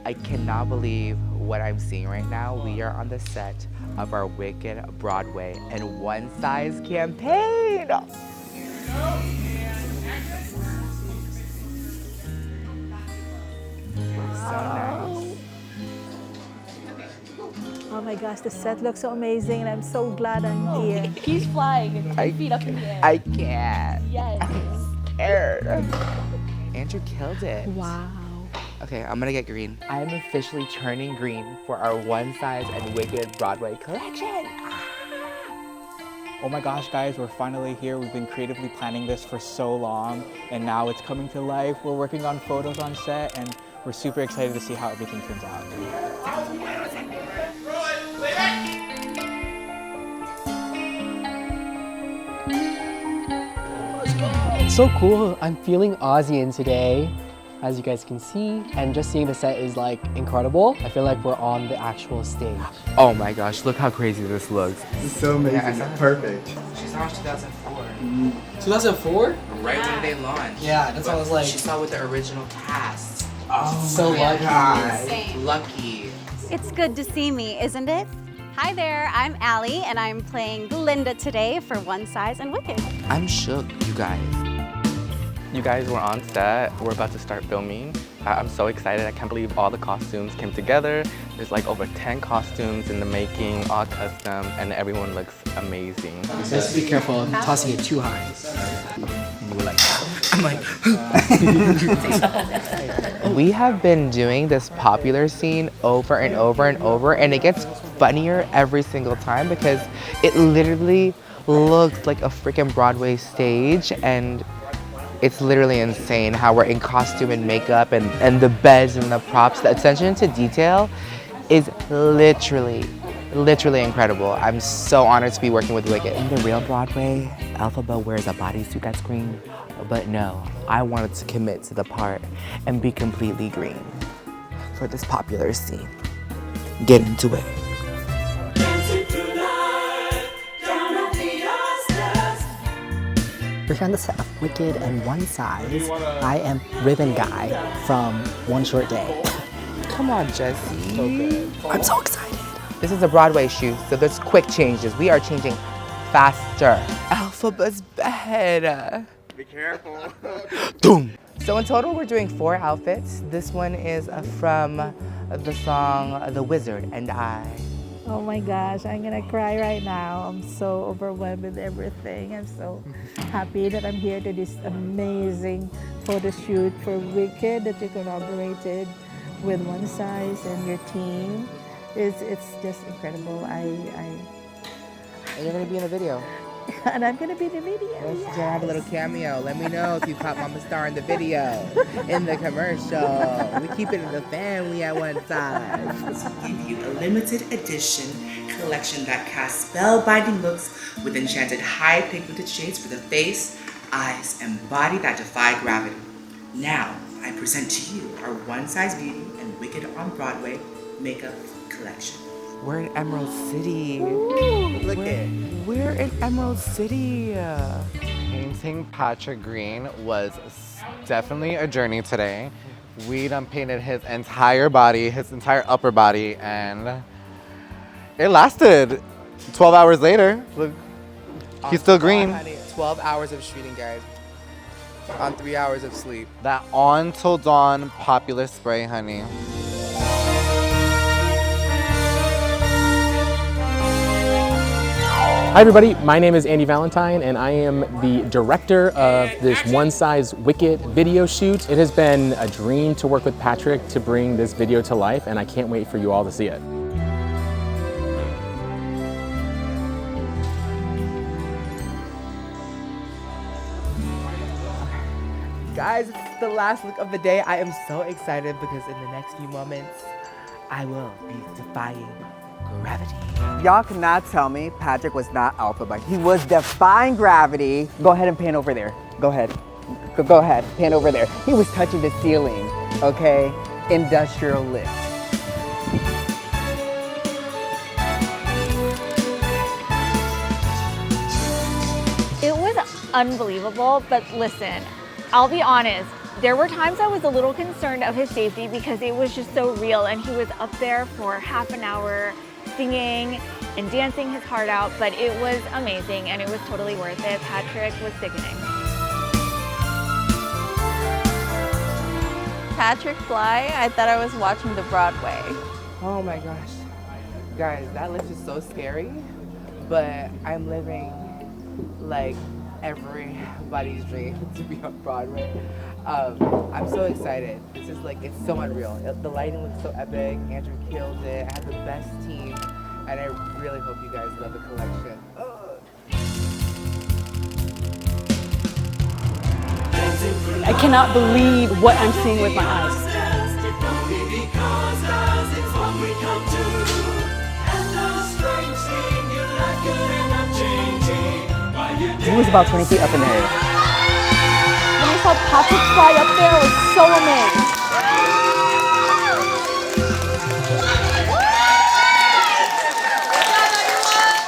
I cannot believe what I'm seeing right now. We are on the set of our Wicked Broadway and One Size campaign. So nice. Oh my gosh, the set looks so amazing and I'm so glad I'm here. He's flying with 10 feet up in the air. I can't. Yes. I'm scared. Andrew killed it. Wow. Okay, I'm gonna get green. I'm officially turning green for our One Size and Wicked Broadway collection. Oh my gosh, guys, we're finally here. We've been creatively planning this for so long, and now it's coming to life. We're working on photos on set, and we're super excited to see how everything turns out. So cool. I'm feeling Aussian today, as you guys can see, and just seeing the set is like incredible. I feel like we're on the actual stage. Oh my gosh, look how crazy this looks. This is so amazing. Perfect. She saw in 2004. 2004? Right when they launched. Yeah, that's what I was like. She saw with the original cast. Oh So my lucky. God. Lucky. It's good to see me, isn't it? Hi there, I'm Allie, and I'm playing Glinda today for One Size and Wicked. I'm shook, you guys. You guys were on set. We're about to start filming. I'm so excited. I can't believe all the costumes came together. There's like over 10 costumes in the making, all custom, and everyone looks amazing. Just be careful of tossing it too high. We have been doing this popular scene over and over and over, and it gets funnier every single time because it literally looks like a freaking Broadway stage, and it's literally insane how we're in costume and makeup and the beds and the props. The attention to detail is literally incredible. I'm so honored to be working with Wicked. In the real Broadway, Elphaba wears a bodysuit that's green, but no, I wanted to commit to the part and be completely green for this popular scene. Get into it. We're here on the set of Wicked and One Size. I am Ribbon Guy from One Short Day. Come on, Jesse. I'm so excited. This is a Broadway shoot, so there's quick changes. We are changing faster. Elphaba's bed. Be careful. Boom. So in total, we're doing 4 outfits. This one is from the song The Wizard and I. Oh my gosh, I'm gonna cry right now. I'm so overwhelmed with everything. I'm so happy that I'm here to this amazing photo shoot for Wicked that you collaborated with One Size and your team. It's just incredible. And you're gonna be in a video. And I'm gonna be in the video. Let's yes. have a little cameo. Let me know if you caught Mama Star in the video, in the commercial. We keep it in the family at One Size. Give you a limited edition collection that casts spellbinding looks with enchanted high pigmented shades for the face, eyes, and body that defy gravity. Now, I present to you our One Size Beauty and Wicked on Broadway makeup collection. We're in Emerald City. Look it. We're in Emerald City. Painting Patrick Green was definitely a journey today. We done painted his entire body, his entire upper body, and it lasted. 12 hours later, look, he's still green. Honey, 12 hours of shooting, guys. On 3 hours of sleep. That On Till Dawn popular spray, honey. Hi everybody, my name is Andy Valentine and I am the director of this One Size Wicked video shoot. It has been a dream to work with Patrick to bring this video to life, and I can't wait for you all to see it. Guys, it's the last look of the day. I am so excited because in the next few moments, I will be defying gravity. Y'all cannot tell me Patrick was not Elphaba. He was defying gravity. Go ahead and pan over there. Go ahead. Go ahead, pan over there. He was touching the ceiling, okay? Industrial lift. It was unbelievable, but listen, I'll be honest, There were times I was a little concerned of his safety because it was just so real, and he was up there for half an hour singing and dancing his heart out, but it was amazing and it was totally worth it. Patrick was sickening. Patrick fly, I thought I was watching the Broadway. Oh my gosh. Guys, that lift is so scary, but I'm living like everybody's dream to be on Broadway. I'm so excited. It's just like, it's so unreal. The lighting looks so epic. Andrew killed it. I have the best team, and I really hope you guys love the collection. I cannot believe what I'm seeing with my eyes. He was about 20 feet up in the air. When I saw Patrick fly up there, I was so amazed.